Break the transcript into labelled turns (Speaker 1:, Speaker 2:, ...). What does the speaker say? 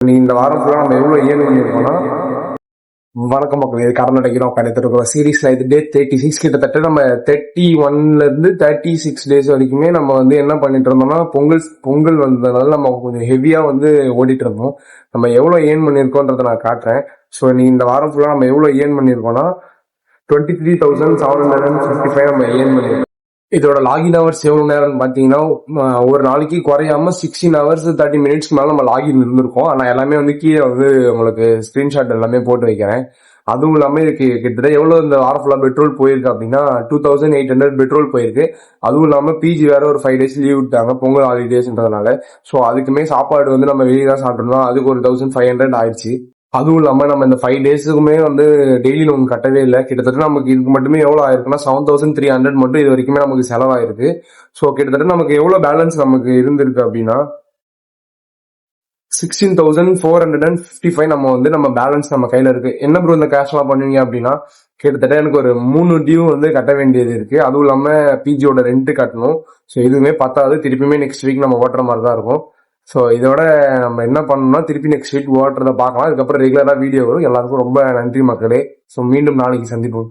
Speaker 1: நீ இந்த வாரம் ஃபுல்லாக நம்ம எவ்வளோ ஏர்ன் பண்ணியிருக்கோம்னா, வணக்கம் மக்களே, இது கடன் அடைக்கிறோம் கிடைத்திருக்கிறோம் சீரீஸ்ல இது டே 36 கிட்டத்தட்ட நம்ம 31ல இருந்து 36 டேஸ் வரைக்குமே நம்ம வந்து என்ன பண்ணிட்டு இருந்தோம்னா பொங்கல் வந்ததுனால நம்ம கொஞ்சம் ஹெவியா வந்து ஓடிட்டு இருந்தோம். நம்ம எவ்வளவு ஏர்ன் பண்ணியிருக்கோன்றதை நான் காட்டுறேன். ஸோ நீ இந்த வாரம் ஃபுல்லா நம்ம எவ்வளவு ஏர்ன் பண்ணியிருக்கோம்னா 23,755 நம்ம ஏர்ன் பண்ணியிருக்கோம். இதோட லாகின் ஹவர்ஸ் எவ்வளவு நேரம்னு பாத்தீங்கன்னா, ஒரு நாளைக்கு குறையாம 16 ஹவர்ஸ் 30 மினிட்ஸ்க்கு மேல நம்ம லாகின் இருந்திருக்கோம். ஆனா எல்லாமே வந்து கீழே வந்து உங்களுக்கு ஸ்கிரீன்ஷாட் எல்லாமே போட்டு வைக்கிறேன். அதுவும் இல்லாம இதுக்கு கிட்டத்தட்ட எவ்வளவு இந்த வாரம் ஃபுல்லா பெட்ரோல் போயிருக்கு அப்படின்னா 2800 பெட்ரோல் போயிருக்கு. அதுவும் இல்லாம பிஜி வேற ஒரு 5 டேஸ் லீவ் விட்டாங்க பொங்கல் ஹாலிடேஸ்ன்றதுனால. ஸோ அதுக்குமே சாப்பாடு வந்து நம்ம வெளியே தான் சாப்பிட்டோம்னா அதுக்கு ஒரு 1500 ஆயிடுச்சு. அதுவும் இல்லாம நம்ம இந்த 5 டேஸுக்குமே வந்து டெய்லி லோன் கட்டவே இல்லை. கிட்டத்தட்ட நமக்கு இதுக்கு மட்டுமே எவ்வளவு ஆயிருக்குன்னா 7300 மட்டும் இது வரைக்குமே நமக்கு செலவாயிருக்கு. ஸோ கிட்டத்தட்ட நமக்கு எவ்வளவு பேலன்ஸ் நமக்கு இருந்திருக்கு அப்படின்னா 16,455 நம்ம வந்து நம்ம பேலன்ஸ் நம்ம கையில இருக்கு. என்ன ப்ரோ இந்த கேஷ் எல்லாம் பண்ணுவீங்க அப்படின்னா, கிட்டத்தட்ட எனக்கு ஒரு 3 டியூ வந்து கட்ட வேண்டியது இருக்கு. அதுவும் இல்லாம பிஜியோட ரெண்ட் கட்டணும். ஸோ இதுவுமே பத்தாது, திருப்பியுமே நெக்ஸ்ட் வீக் நம்ம ஓட்டுற மாதிரி தான் இருக்கும். ஸோ இதோட நம்ம என்ன பண்ணணும்னா திருப்பி நெக்ஸ்ட் வீக் ஓட்டுறதை பார்க்கலாம். அதுக்கப்புறம் ரெகுலரா வீடியோ வரும். எல்லாருக்கும் ரொம்ப நன்றி மக்களே. ஸோ மீண்டும் நாளைக்கு சந்திப்போம்.